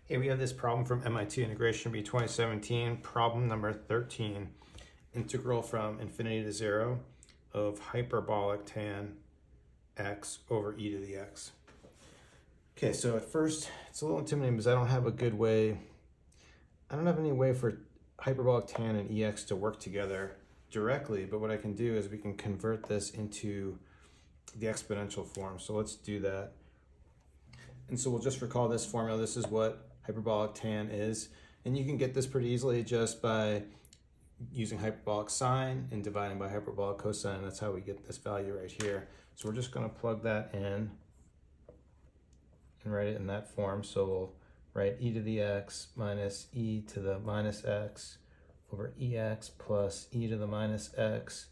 Here we have this problem from MIT Integration Bee 2017, problem number 13. Integral from infinity to 0 of hyperbolic tan x over e to the x. Okay, so at first it's a little intimidating because I don't have any way for hyperbolic tan and ex to work together directly, but what I can do is we can convert this into the exponential form. So let's do that. And so we'll just recall this formula. This is what hyperbolic tan is. And you can get this pretty easily just by using hyperbolic sine and dividing by hyperbolic cosine. That's how we get this value right here. So we're just going to plug that in and write it in that form. So we'll write e to the x minus e to the minus x over ex plus e to the minus x.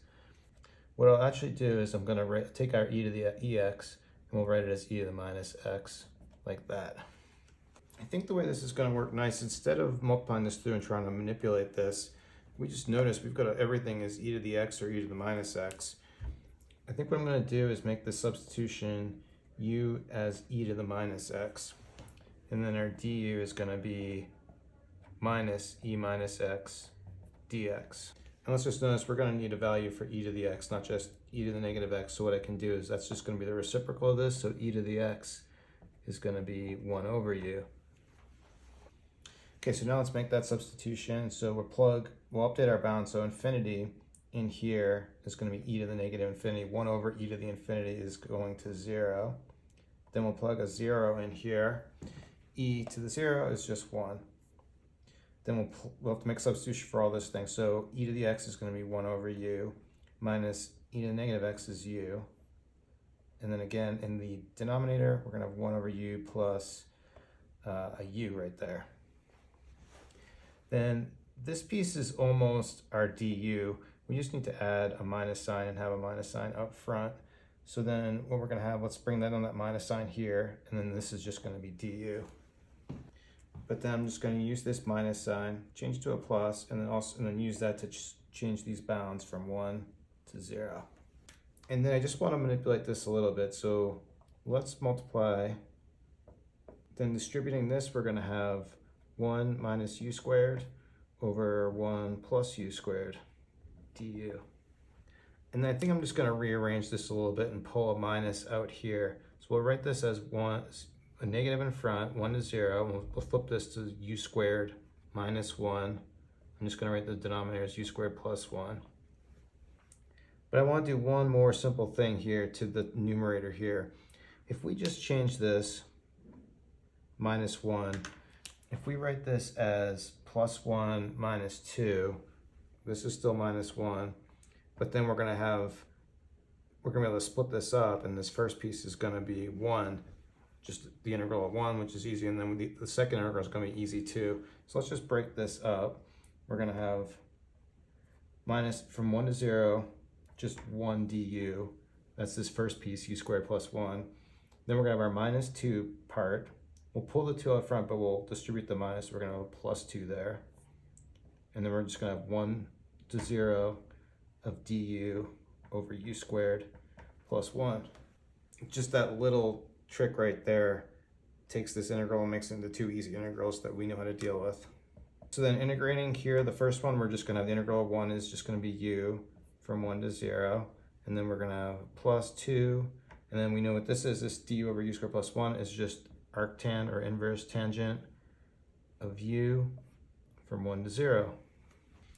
What I'll actually do is I'm going to take our e to the ex and we'll write it as e to the minus x like that. I think the way this is going to work nice, instead of multiplying this through and trying to manipulate this, we just notice we've got everything is e to the x or e to the minus x. I think what I'm going to do is make this substitution u as e to the minus x. And then our du is going to be minus e minus x dx. And let's just notice we're going to need a value for e to the x, not just e to the negative x. So what I can do is that's just going to be the reciprocal of this. So e to the x is going to be 1 over u. Okay, so now let's make that substitution. So we'll update our bound. So infinity in here is going to be e to the negative infinity. 1 over e to the infinity is going to 0. Then we'll plug a 0 in here. E to the 0 is just 1. Then we'll have to make a substitution for all this thing. So e to the x is going to be 1 over u minus e to the negative x is u. And then again, in the denominator, we're going to have 1 over u plus a u right there. Then this piece is almost our du. We just need to add a minus sign and have a minus sign up front. So then what we're going to have, let's bring that on that minus sign here, and then this is just going to be du. But then I'm just going to use this minus sign, change to a plus, and then use that to change these bounds from 1 to 0. And then I just want to manipulate this a little bit. So let's multiply. Then distributing this, we're going to have 1 minus u squared over 1 plus u squared du. And then I think I'm just going to rearrange this a little bit and pull a minus out here. So we'll write this as a negative in front, 1 to 0. We'll flip this to u squared minus 1. I'm just going to write the denominator as u squared plus 1. But I want to do one more simple thing here to the numerator here. If we just change this minus 1, if we write this as plus 1 minus 2, this is still minus 1, but then we're going to be able to split this up, and this first piece is going to be 1, just the integral of 1, which is easy, and then the second integral is going to be easy too. So let's just break this up. We're going to have minus from 1 to 0, just 1 du. That's this first piece, u squared plus 1. Then we're going to have our minus 2 part. We'll pull the 2 out front, but we'll distribute the minus. We're going to have a plus 2 there. And then we're just going to have 1 to 0 of du over u squared plus 1. Just that little trick right there takes this integral and makes it into two easy integrals that we know how to deal with. So then integrating here, the first one, we're just going to have the integral of 1 is just going to be u from 1 to 0. And then we're going to have plus 2. And then we know what this is. This du over u squared plus 1 is just arctan or inverse tangent of u from 1 to 0.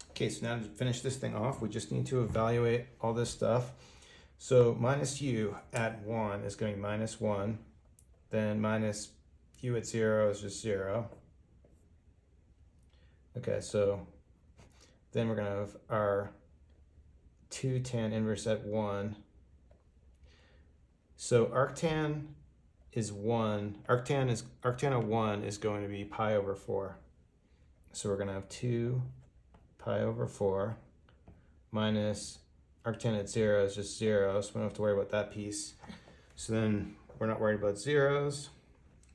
Okay, so now to finish this thing off, we just need to evaluate all this stuff. So minus u at 1 is going to be minus 1. Then minus u at 0 is just 0. Okay, so then we're going to have our 2 tan inverse at 1. So arctan is 1. Arctan of 1 is going to be pi over 4. So we're going to have 2 pi over 4 minus arctan at 0 is just 0, so we don't have to worry about that piece. So then we're not worried about zeros,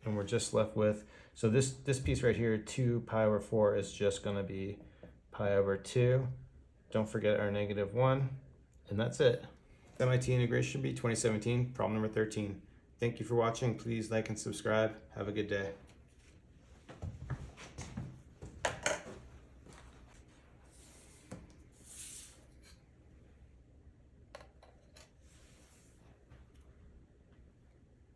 and we're just left with, so this piece right here, 2 pi over 4 is just going to be pi over 2. Don't forget our negative 1, and that's it. MIT Integration Bee 2017, problem number 13. Thank you for watching. Please like and subscribe. Have a good day.